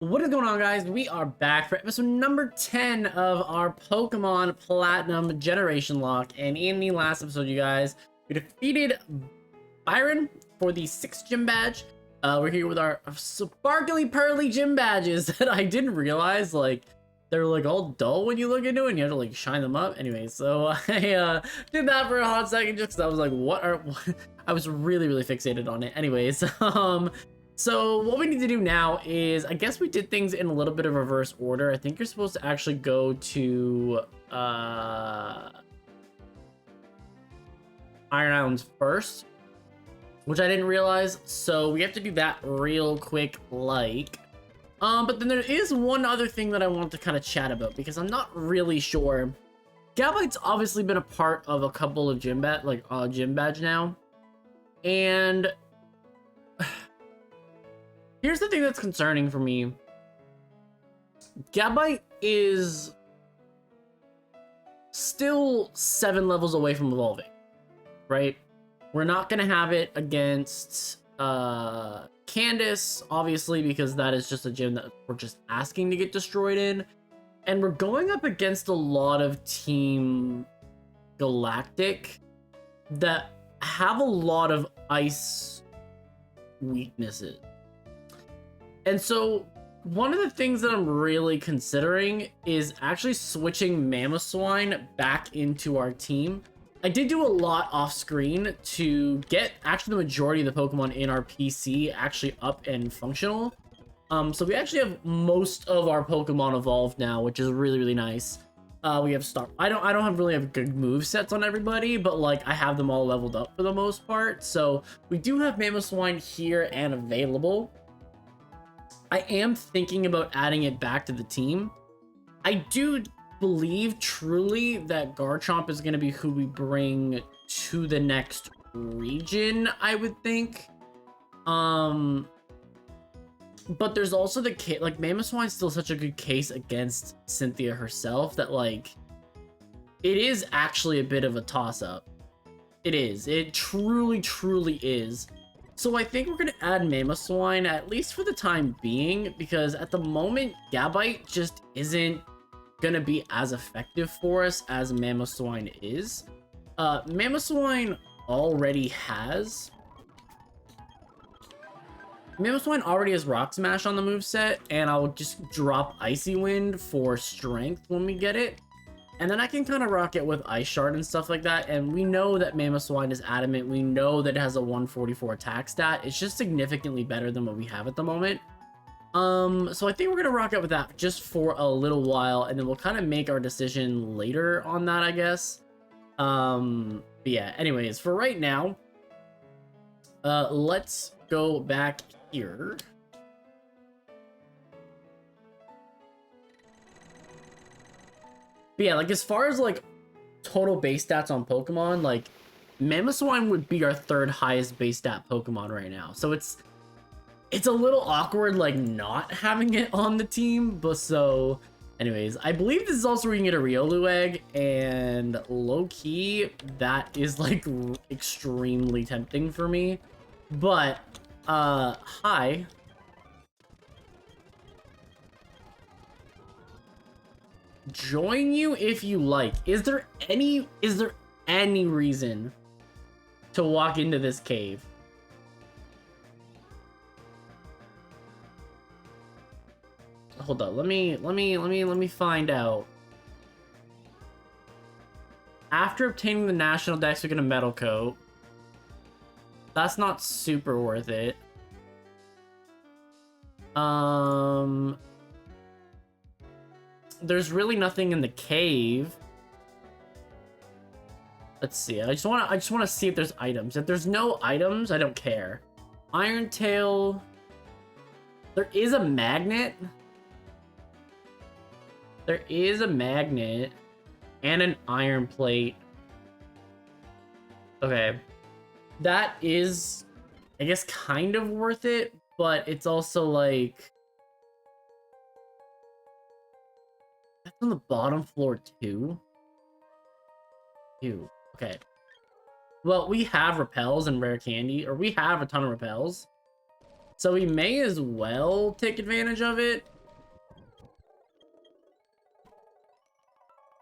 What is going on, guys? We are back for episode number 10 of our Pokemon Platinum Generationlocke. And in the last episode, you guys, we defeated Byron for the 6th gym badge. We're here with our sparkly pearly gym badges that I didn't realize, like, they're like all dull when you look into it and you have to like shine them up. Anyway, so I did that for a hot second just because I was like, what? I was really fixated on it. Anyways, so what we need to do now is, I guess we did things in a little bit of reverse order. I think you're supposed to actually go to Iron Islands first, which I didn't realize. So we have to do that real quick, like. But then there is one other thing that I want to kind of chat about because I'm not really sure. Gabite's obviously been a part of a couple of gym badge now, and here's the thing that's concerning for me. Gabite is still 7 levels away from evolving, right? We're not gonna have it against Candace, obviously, because that is just a gym that we're just asking to get destroyed in. And we're going up against a lot of Team Galactic that have a lot of ice weaknesses. And so one of the things that I'm really considering is actually switching Mamoswine back into our team. I did do a lot off screen to get actually the majority of the Pokemon in our PC actually up and functional. So we actually have most of our Pokemon evolved now, which is really nice. We have I don't really have good move sets on everybody, but like I have them all leveled up for the most part. So we do have Mamoswine here and available. I am thinking about adding it back to the team. I do believe truly that Garchomp is going to be who we bring to the next region, I would think. But there's also the case, like, Mamoswine's still such a good case against Cynthia herself that, like, it is actually a bit of a toss-up. It is. It truly is. So I think we're going to add Mamoswine, at least for the time being, because at the moment, Gabite just isn't going to be as effective for us as Mamoswine is. Mamoswine already has Rock Smash on the moveset, and I'll just drop Icy Wind for strength when we get it. And then I can kind of rock it with Ice Shard and stuff like that. And we know that Mamoswine is adamant. We know that it has a 144 attack stat. It's just significantly better than what we have at the moment. So I think we're gonna rock out with that just for a little while, and then we'll kind of make our decision later on that, I guess. But yeah, anyways, for right now, let's go back here. But yeah, like, as far as like total base stats on Pokemon, like Mamoswine would be our 3rd highest base stat Pokemon right now. So it's a little awkward, like, not having it on the team. But so anyways, I believe this is also where you can get a Riolu egg, and low-key that is like extremely tempting for me. But hi. Join you if you like. Is there any reason to walk into this cave? Hold up, let me find out. After obtaining the National Dex, we get a Metal Coat. That's not super worth it. There's really nothing in the cave. Let's see. I just want to see if there's items. If there's no items, I don't care. Iron Tail. There is a magnet. There is a magnet and an iron plate. Okay. That is, I guess, kind of worth it, but it's also like, that's on the bottom floor too. Ew. Okay. Well, we have repels and rare candy, or we have a ton of repels. So we may as well take advantage of it.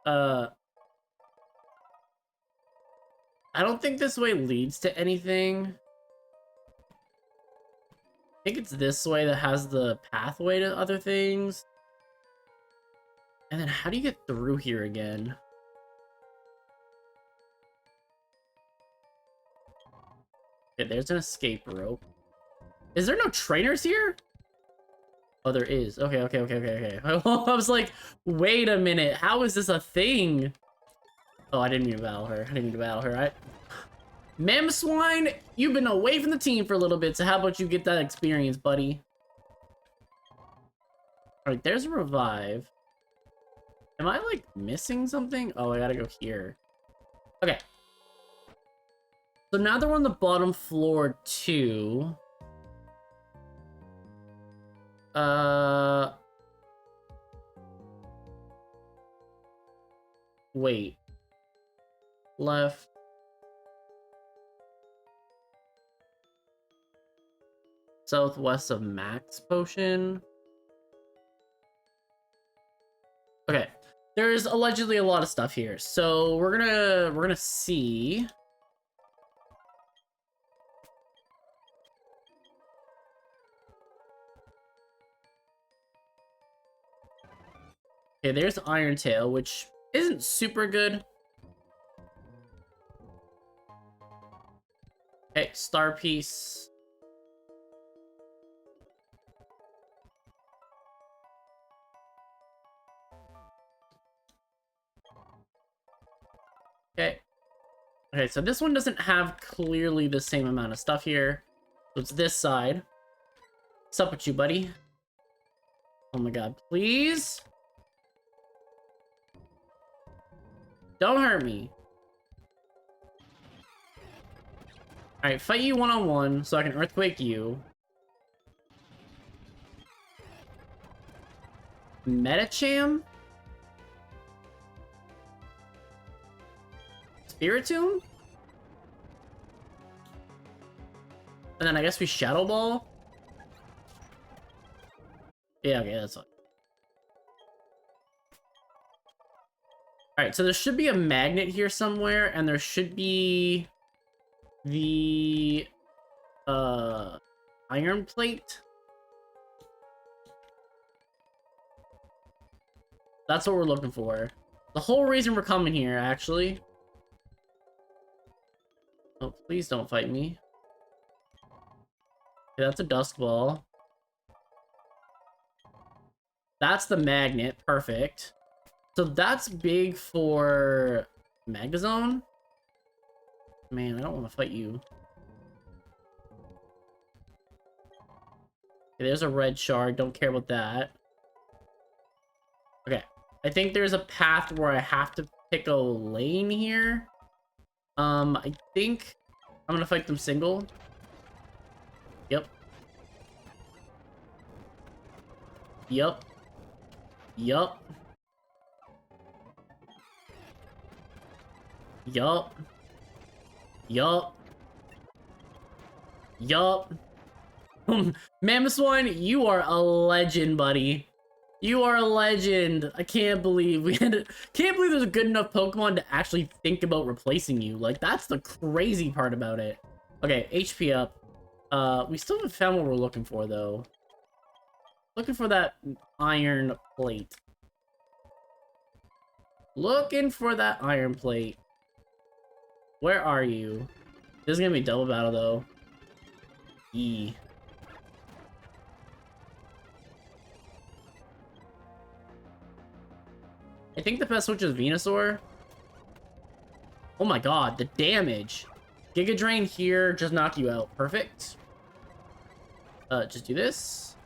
I don't think this way leads to anything. I think it's this way that has the pathway to other things. And then how do you get through here again? Okay, there's an escape rope. Is there no trainers here? Oh, there is. Okay. I was like, wait a minute. How is this a thing? Oh, I didn't mean to battle her. Mamswine, you've been away from the team for a little bit, so how about you get that experience, buddy? Alright, there's a revive. Am I, like, missing something? Oh, I gotta go here. Okay. So now that we're on the bottom floor, too. Wait. Left. Southwest of Max Potion. Okay. There's allegedly a lot of stuff here. So we're gonna see. Okay, there's Iron Tail, which isn't super good. Okay, Star Piece. Okay. Okay, so this one doesn't have clearly the same amount of stuff here. So it's this side. What's up with you, buddy? Oh my god, please? Don't hurt me. Alright, fight you one-on-one so I can earthquake you. Metacham? Spiritomb? And then I guess we Shadow Ball? Yeah, okay, that's fine. Alright, so there should be a magnet here somewhere, and there should be the iron plate. That's what we're looking for. The whole reason we're coming here, actually. Oh, please don't fight me. Okay, that's a Dusk Ball. That's the magnet. Perfect. So that's big for Magnezone. Man, I don't want to fight you. Okay, there's a red shard. Don't care about that. Okay. I think there's a path where I have to pick a lane here. I think I'm gonna fight them single. Yep. Yup. Yup. Yup. Yup. Yup. Mamoswine, you are a legend, buddy. You are a legend. I can't believe can't believe there's a good enough Pokemon to actually think about replacing you. Like, that's the crazy part about it. Okay, HP up. We still haven't found what we're looking for, though. Looking for that iron plate. Looking for that iron plate. Where are you? This is gonna be double battle, though. E. I think the best switch is Venusaur. Oh my god, the damage. Giga Drain here, just knock you out. Perfect. Just do this.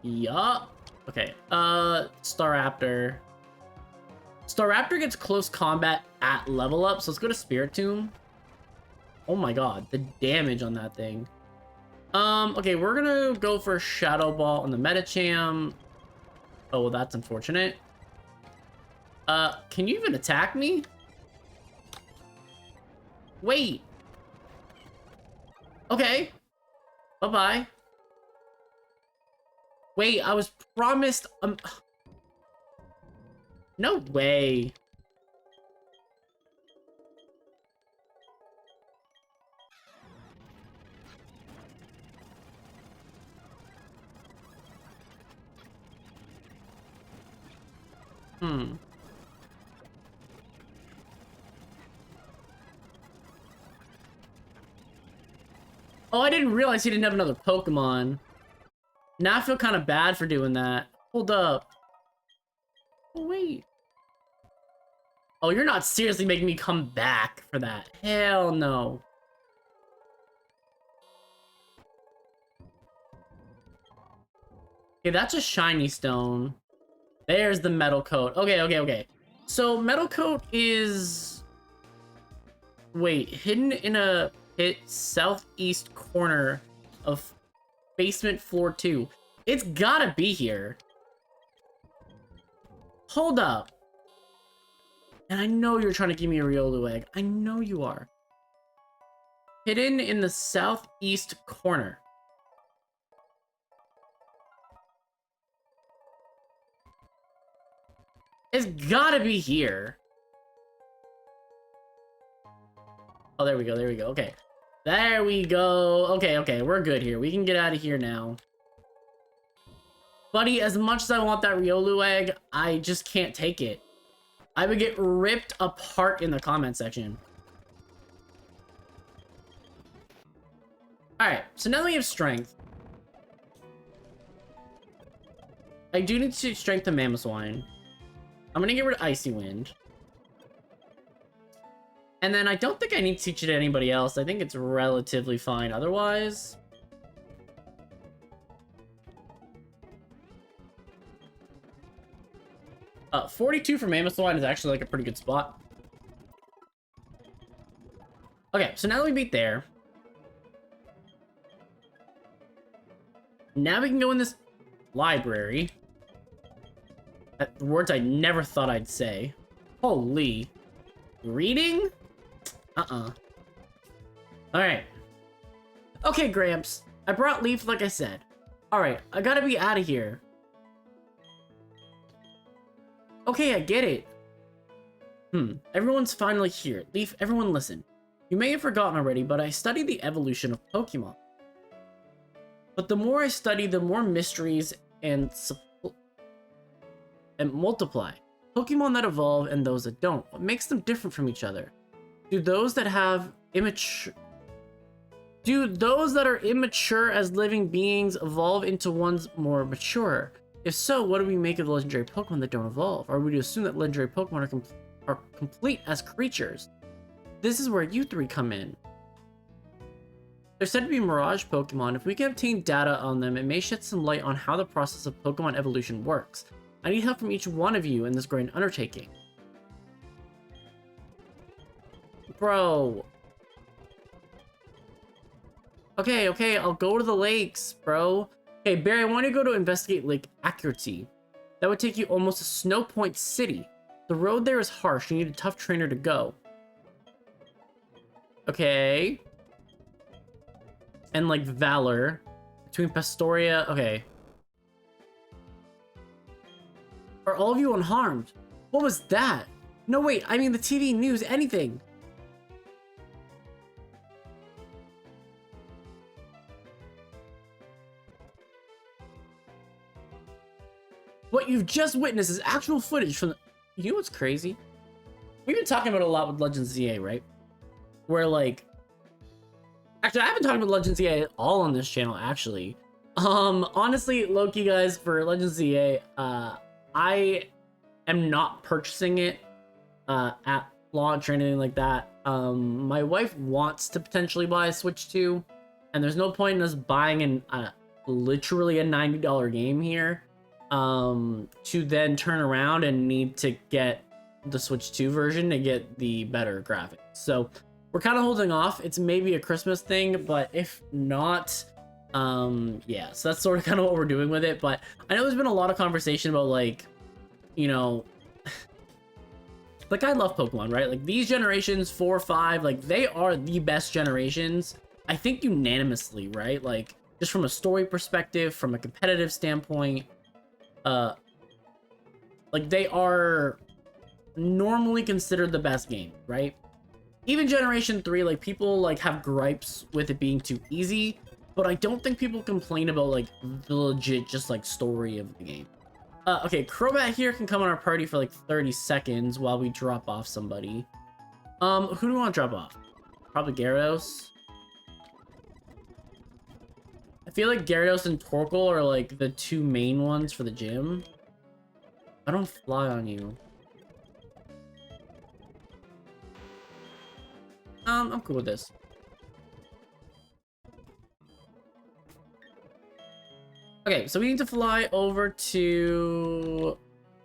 Yup. Okay, Staraptor. Staraptor gets close combat at level up, so let's go to Spiritomb. Oh my god, the damage on that thing. Okay, we're gonna go for Shadow Ball on the Metacham. Oh, well, that's unfortunate. Can you even attack me? Wait. Okay. Bye-bye. Wait, I was promised... No way. Hmm. Oh, I didn't realize he didn't have another Pokemon. Now I feel kind of bad for doing that. Hold up. Oh, wait. Oh, you're not seriously making me come back for that. Hell no. Okay, that's a shiny stone. There's the metal coat. Okay. So metal coat is... Wait, hidden in a pit southeast corner of basement floor 2. It's gotta be here. Hold up. And I know you're trying to give me a Riolu egg. I know you are. Hidden in the southeast corner. It's gotta be here. Oh, there we go. Okay. There we go. Okay. We're good here. We can get out of here now. Buddy, as much as I want that Riolu egg, I just can't take it. I would get ripped apart in the comment section. Alright, so now that we have strength. I do need to strengthen Mamoswine. I'm gonna get rid of Icy Wind. And then I don't think I need to teach it to anybody else. I think it's relatively fine otherwise. 42 for Mamoswine is actually like a pretty good spot. Okay, so now that we beat there. Now we can go in this library. Words I never thought I'd say. Holy. Reading? Alright. Okay, Gramps. I brought Leaf like I said. Alright, I gotta be out of here. Okay, I get it. Everyone's finally here. Leaf, everyone listen. You may have forgotten already, but I studied the evolution of Pokemon. But the more I study, the more mysteries and multiply. Pokemon that evolve and those that don't. What makes them different from each other? Do those that are immature as living beings evolve into ones more mature? If so, what do we make of the legendary Pokemon that don't evolve? Are we to assume that legendary Pokemon are complete as creatures? This is where you three come in. They're said to be Mirage Pokemon. If we can obtain data on them, it may shed some light on how the process of Pokemon evolution works. I need help from each one of you in this great undertaking. Bro. Okay, I'll go to the lakes, bro. Okay, Barry, I want to go to investigate Lake Accuracy. That would take you almost to Snow Point City. The road there is harsh. You need a tough trainer to go. Okay. And, like, Valor. Between Pastoria... Okay. Are all of you unharmed? What was that? No, wait. I mean the TV news. Anything. What you've just witnessed is actual footage from the... You know what's crazy? We've been talking about it a lot with Legends ZA, right? Where, like... Actually, I haven't talked about Legends ZA at all on this channel, actually. Honestly, low-key, guys, for Legends ZA, I am not purchasing it at launch or anything like that. My wife wants to potentially buy a Switch 2, and there's no point in us buying literally a $90 game here to then turn around and need to get the Switch 2 version to get the better graphics. So we're kind of holding off. It's maybe a Christmas thing, but if not, yeah, so that's sort of kind of what we're doing with it. But I know there's been a lot of conversation about, like, you know, like, I love Pokemon, right? Like, these generations 4, 5, like, they are the best generations. I think unanimously, right? Like, just from a story perspective, from a competitive standpoint, like, they are normally considered the best game, right? Even Generation 3, like, people, like, have gripes with it being too easy, but I don't think people complain about, like, the legit, just, like, story of the game. Okay, Crobat here can come on our party for, like, 30 seconds while we drop off somebody. Who do we want to drop off? Probably Gyarados. I feel like Gyarados and Torkoal are, like, the two main ones for the gym. I don't fly on you. I'm cool with this. Okay, so we need to fly over to...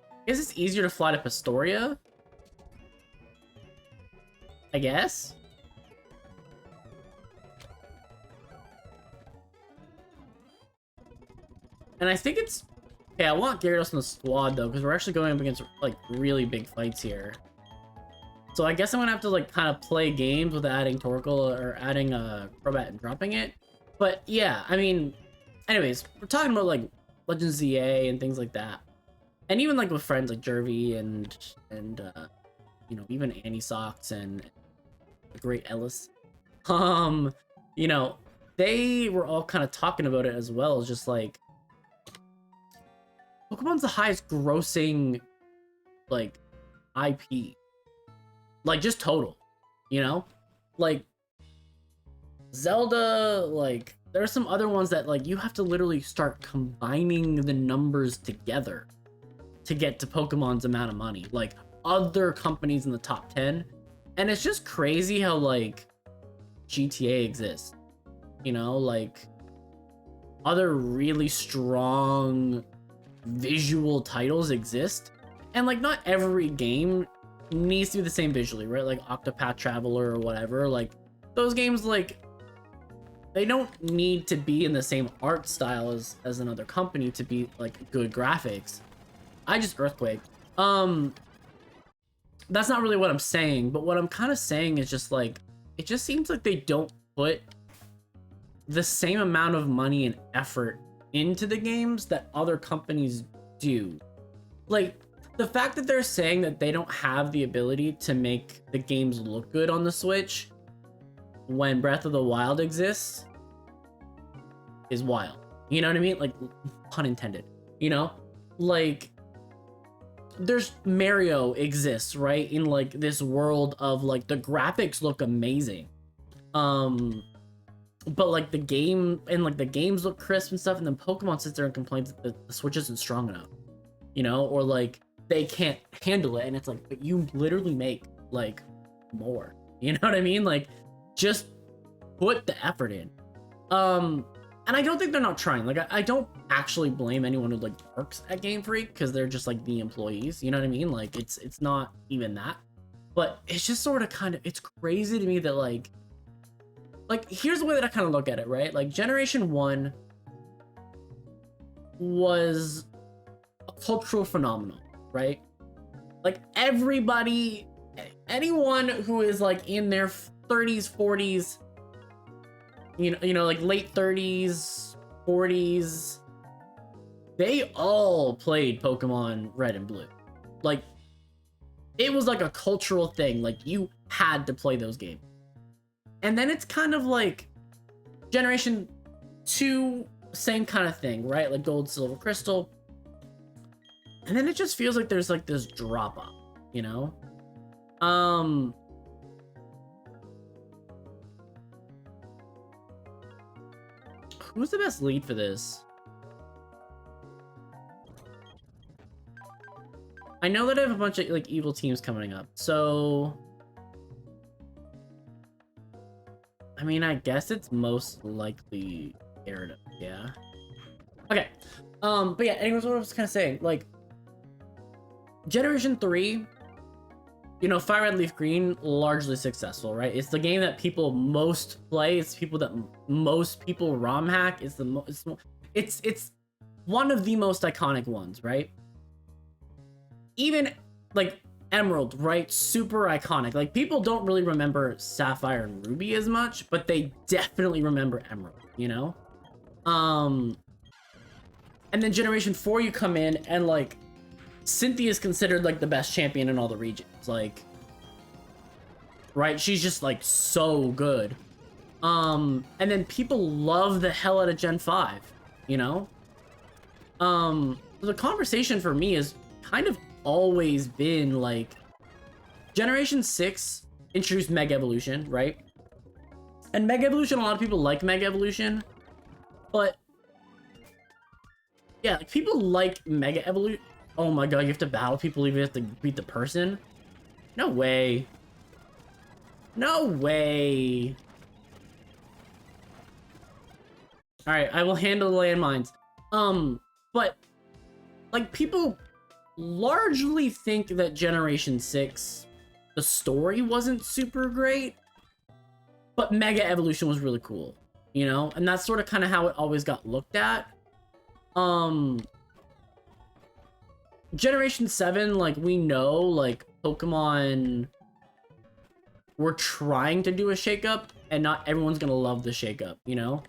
I guess it's easier to fly to Pastoria? I guess? And I think it's... Okay, I want Gyarados in the squad, though, because we're actually going up against, like, really big fights here. So I guess I'm gonna have to, like, kind of play games with adding Torkoal or adding Crobat and dropping it. But, yeah, I mean... Anyways, we're talking about, like, Legends ZA and things like that. And even, like, with friends like Jervy and you know, even Annie Socks and the great Ellis. You know, they were all kind of talking about it as well. It's just, like... Pokemon's the highest grossing, like, IP. Like, just total, you know? Like, Zelda, like, there are some other ones that, like, you have to literally start combining the numbers together to get to Pokemon's amount of money. Like, other companies in the top 10. And it's just crazy how, like, GTA exists. You know, like, other really strong visual titles exist, and like not every game needs to be the same visually, right? Like Octopath Traveler or whatever, like those games, like they don't need to be in the same art style as another company to be like good graphics. I just Earthquake. That's not really what I'm saying, but what I'm kind of saying is just like it just seems like they don't put the same amount of money and effort into the games that other companies do. Like, the fact that they're saying that they don't have the ability to make the games look good on the Switch when Breath of the Wild exists is wild. You know what I mean? Like, pun intended. You know? Like, there's Mario exists, right? In, like, this world of, like, the graphics look amazing. But like the game and like the games look crisp and stuff, and then Pokemon sits there and complains that the Switch isn't strong enough, you know, or like they can't handle it, and it's like, but you literally make like more, you know what I mean? Like, just put the effort in. And I don't think they're not trying. Like, I don't actually blame anyone who like works at Game Freak, because they're just like the employees, you know what I mean? Like, it's not even that, but it's just sort of kind of, it's crazy to me that like here's the way that I kind of look at it, right? Like, Generation 1 was a cultural phenomenon, right? Like, everybody, anyone who is like in their 30s, 40s, you know, like late 30s, 40s, they all played Pokemon Red and Blue. Like, it was like a cultural thing. Like, you had to play those games. And then it's kind of like Generation 2, same kind of thing, right? Like Gold, Silver, Crystal. And then it just feels like there's like this drop off, you know? Who's the best lead for this? I know that I have a bunch of like evil teams coming up, so I mean, I guess it's most likely Gyarados, yeah. Okay, but yeah, anyways, what I was kind of saying, like, Generation 3, you know, Fire Red, Leaf Green, largely successful, right? It's the game that people most play. It's people that most people ROM hack. It's it's one of the most iconic ones, right? Even like Emerald, right? Super iconic. Like, people don't really remember Sapphire and Ruby as much, but they definitely remember Emerald, you know? And then Generation 4, you come in, and, like, Cynthia is considered, like, the best champion in all the regions. Like, right? She's just, like, so good. And then people love the hell out of Gen 5, you know? The conversation for me has kind of always been, like, Generation 6 introduced Mega Evolution, right? And Mega Evolution, a lot of people like Mega Evolution, but yeah, like, people like Mega Evolution. Oh my god, you have to battle people, even if you have to beat the person? No way. No way. Alright, I will handle the landmines. But, like, people largely think that Generation 6, the story wasn't super great, but Mega Evolution was really cool, you know? And that's sort of kind of how it always got looked at. Generation 7, like, we know, like, Pokemon were trying to do a shakeup, and not everyone's gonna love the shakeup, you know?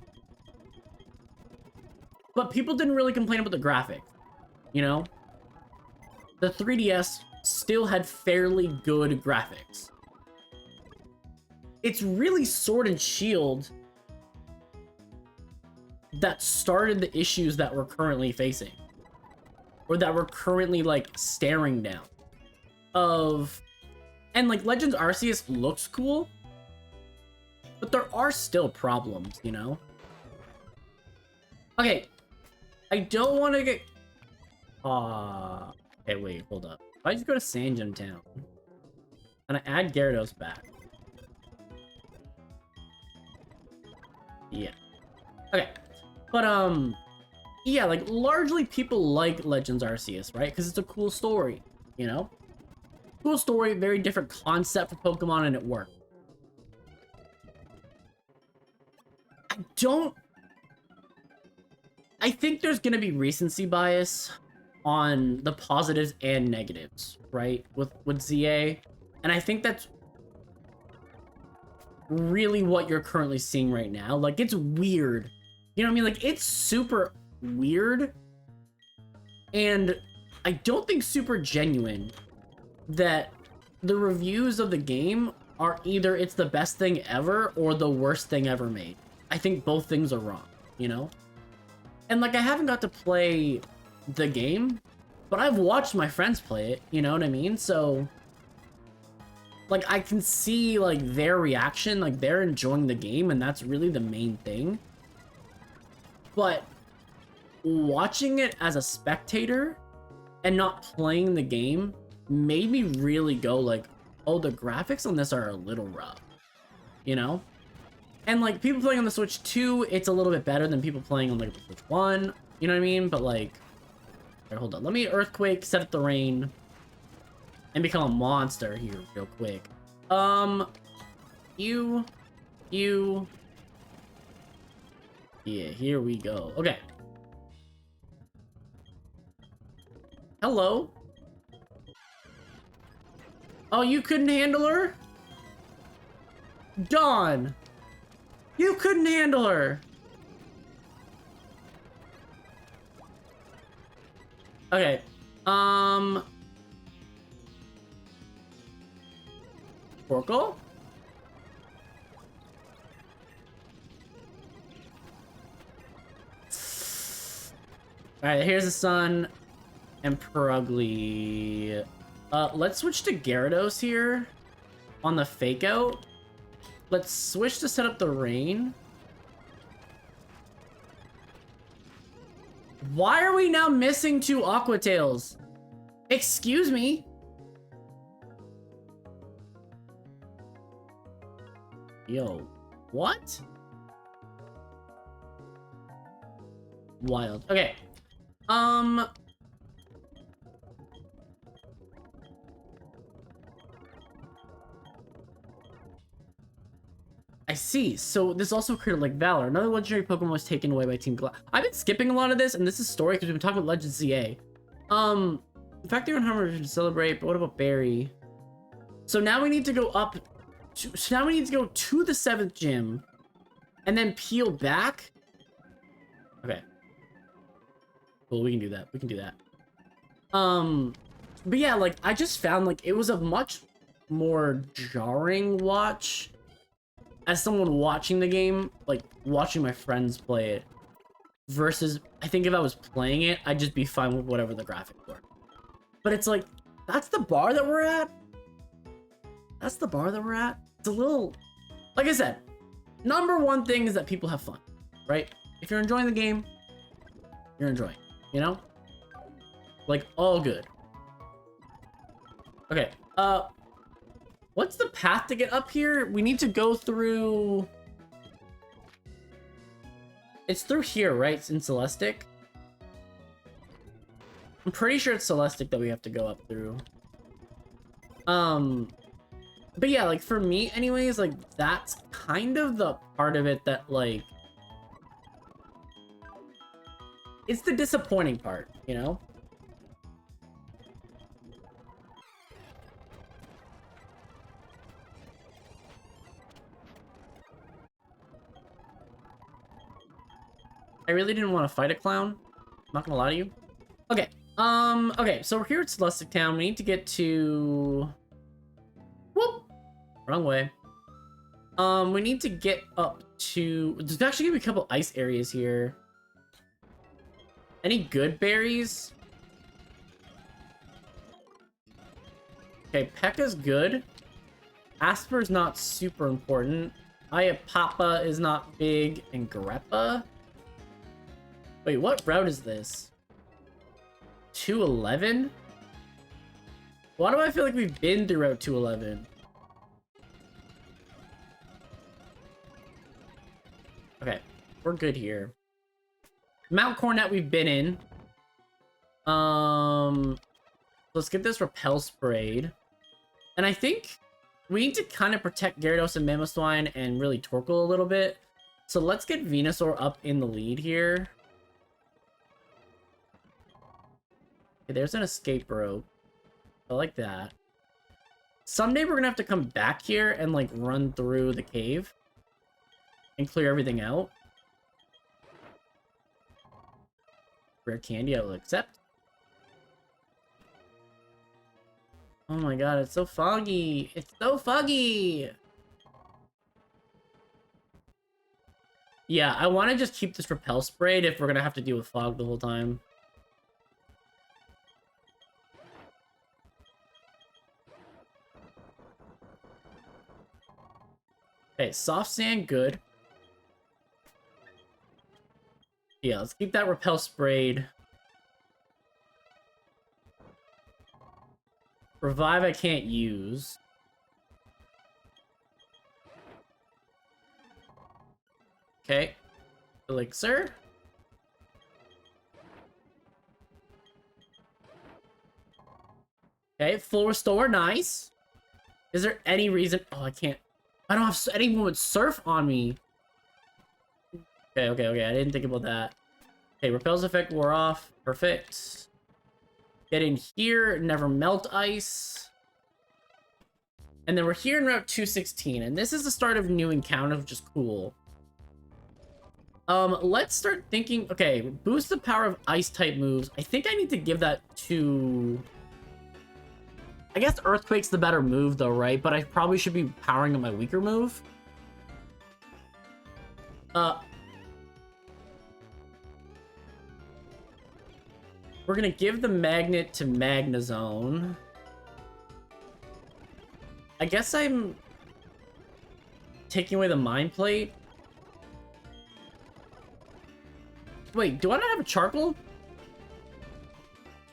But people didn't really complain about the graphics, you know? The 3DS still had fairly good graphics. It's really Sword and Shield that started the issues that we're currently facing. Or that we're currently, like, staring down. And, like, Legends Arceus looks cool, but there are still problems, you know? Okay, I don't want to get... Okay, wait, hold up. If I just go to Sanjin Town, and I add Gyarados back. Yeah. Okay. But, yeah, like, largely people like Legends Arceus, right? Because it's a cool story, you know? Cool story, very different concept for Pokemon, and it worked. I think there's gonna be recency bias on the positives and negatives, right? With ZA. And I think that's really what you're currently seeing right now. Like, it's weird. You know what I mean? Like, it's super weird. And I don't think super genuine that the reviews of the game are either it's the best thing ever or the worst thing ever made. I think both things are wrong, you know? And, like, I haven't got to play the game, but I've watched my friends play it, you know what I mean? So, like, I can see, like, their reaction, like, they're enjoying the game, and that's really the main thing. But watching it as a spectator and not playing the game made me really go, like, oh, the graphics on this are a little rough, you know? And, like, people playing on the Switch 2, it's a little bit better than people playing on, like, the Switch 1, you know what I mean? But, like, here, hold on, let me Earthquake, set up the rain, and become a monster here real quick. Yeah, here we go. Okay. Hello? Oh, you couldn't handle her? Dawn! You couldn't handle her! Okay, Oracle? Alright, here's the sun and Perugly. Let's switch to Gyarados here on the fake out. Let's switch to set up the rain. Why are we now missing 2 Aqua Tails? Excuse me? Yo, what? Wild. Okay. I see. So this also created like Valor. Another legendary Pokemon was taken away by Team Galactic. I've been skipping a lot of this, and this is story because we've been talking about Legends ZA. The fact that you're on Hummer to celebrate, but what about Barry? So now we need to go up. So now we need to go to the 7th gym. And then peel back. Okay. Cool, we can do that. We can do that. But yeah, like, I just found, like, it was a much more jarring watch as someone watching the game, like, watching my friends play it, versus, I think if I was playing it, I'd just be fine with whatever the graphics were. But it's like, that's the bar that we're at? That's the bar that we're at? It's a little... Like I said, number one thing is that people have fun, right? If you're enjoying the game, you're enjoying, you know? Like, all good. Okay, what's the path to get up here? We need to go through... It's through here, right? It's in Celestic. I'm pretty sure it's Celestic that we have to go up through. But yeah, like, for me, anyways, like, that's kind of the part of it that, like... It's the disappointing part, you know? I really didn't want to fight a clown. I'm not gonna lie to you. Okay. Okay, so we're here at Celestic Town. We need to get to... Whoop! Wrong way. We need to get up to... There's actually gonna be a couple ice areas here. Any good berries? Okay, P.E.K.K.A.'s good. Asper's not super important. Ayapapa is not big. And Greppa? Wait, what route is this? 211? Why do I feel like we've been through Route 211? Okay, we're good here. Mount Cornet we've been in. Let's get this Repel sprayed. And I think we need to kind of protect Gyarados and Mamoswine and really Torkoal a little bit. So let's get Venusaur up in the lead here. Okay, there's an escape rope. I like that. Someday we're gonna have to come back here and, like, run through the cave and clear everything out. Rare candy I will accept. Oh my god, it's so foggy. It's so foggy. Yeah, I want to just keep this Repel sprayed if we're gonna have to deal with fog the whole time. Okay, soft sand, good. Yeah, let's keep that Repel sprayed. Revive I can't use. Okay. Elixir. Okay, full restore, nice. Is there any reason... Oh, I can't... I don't have anyone with Surf on me. Okay, I didn't think about that. Okay, Repel's effect wore off. Perfect. Get in here, never melt ice. And then we're here in Route 216, and this is the start of new encounters, which is cool. Let's start thinking... Okay, boost the power of ice-type moves. I think I need to give that to... I guess Earthquake's the better move, though, right? But I probably should be powering up my weaker move. We're gonna give the Magnet to Magnezone. I guess I'm taking away the Mind Plate. Wait, do I not have a Charcoal?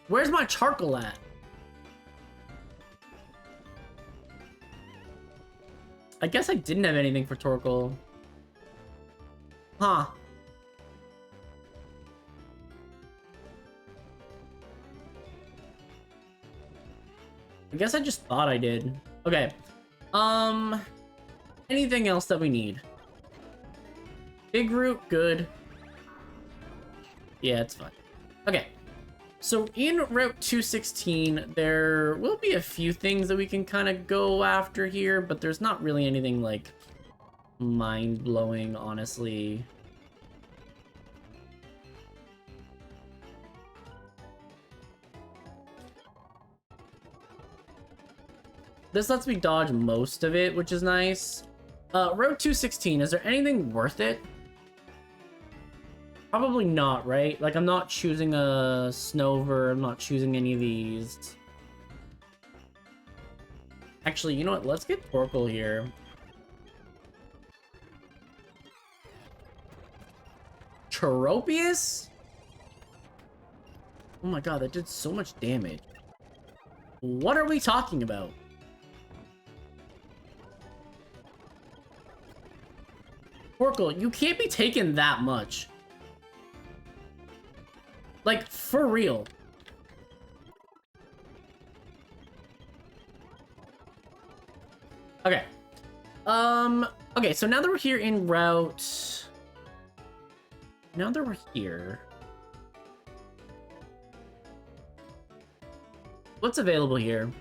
Where's my Charcoal at? I guess I didn't have anything for Torkoal. Huh. I guess I just thought I did. Okay. Anything else that we need? Big Root, good. Yeah, it's fine. Okay. So in Route 216, there will be a few things that we can kind of go after here, but there's not really anything like mind-blowing, honestly. This lets me dodge most of it, which is nice. Route 216, is there anything worth it? Probably not, right? Like, I'm not choosing a Snover, I'm not choosing any of these. Actually, you know what? Let's get Torkoal here. Tropius? Oh my god, that did so much damage. What are we talking about? Torkoal, you can't be taking that much. Like, for real. Okay. Okay, so now that we're here in route... Now that we're here... What's available here?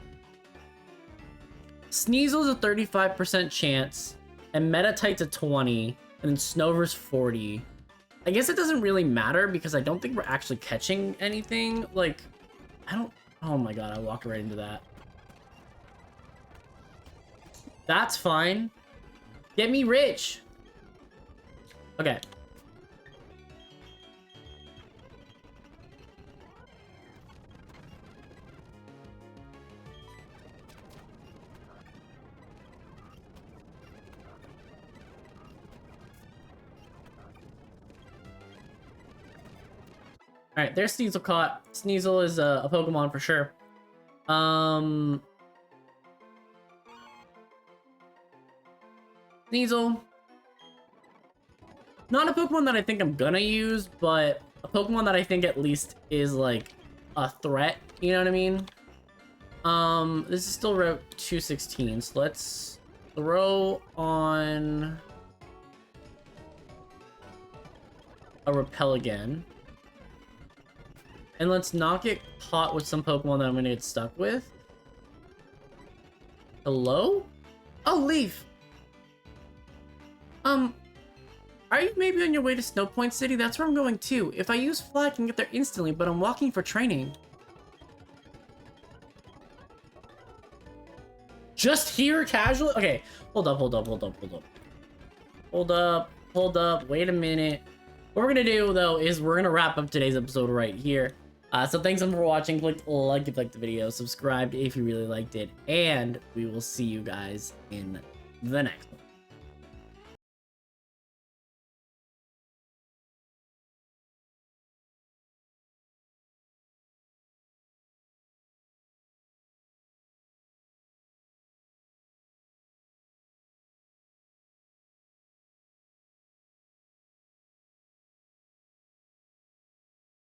Sneasel's a 35% chance, and Metatite's a 20, and then Snover's 40. I guess it doesn't really matter because I don't think we're actually catching anything. Like, I don't... Oh my god, I walked right into that. That's fine. Get me rich. Okay. Alright, there's Sneasel caught. Sneasel is a Pokemon for sure. Sneasel. Not a Pokemon that I think I'm gonna use, but a Pokemon that I think at least is like a threat, you know what I mean? This is still Route 216, so let's throw on a Repel again. And let's not get caught with some Pokemon that I'm gonna get stuck with. Hello? Oh, Leaf! Are you maybe on your way to Snow Point City? That's where I'm going too. If I use Fly, I can get there instantly, but I'm walking for training. Just here, casually? Okay, hold up. Hold up, wait a minute. What we're gonna do, though, is we're gonna wrap up today's episode right here. So thanks for watching. Click like if you liked the video, subscribe if you really liked it, and we will see you guys in the next one.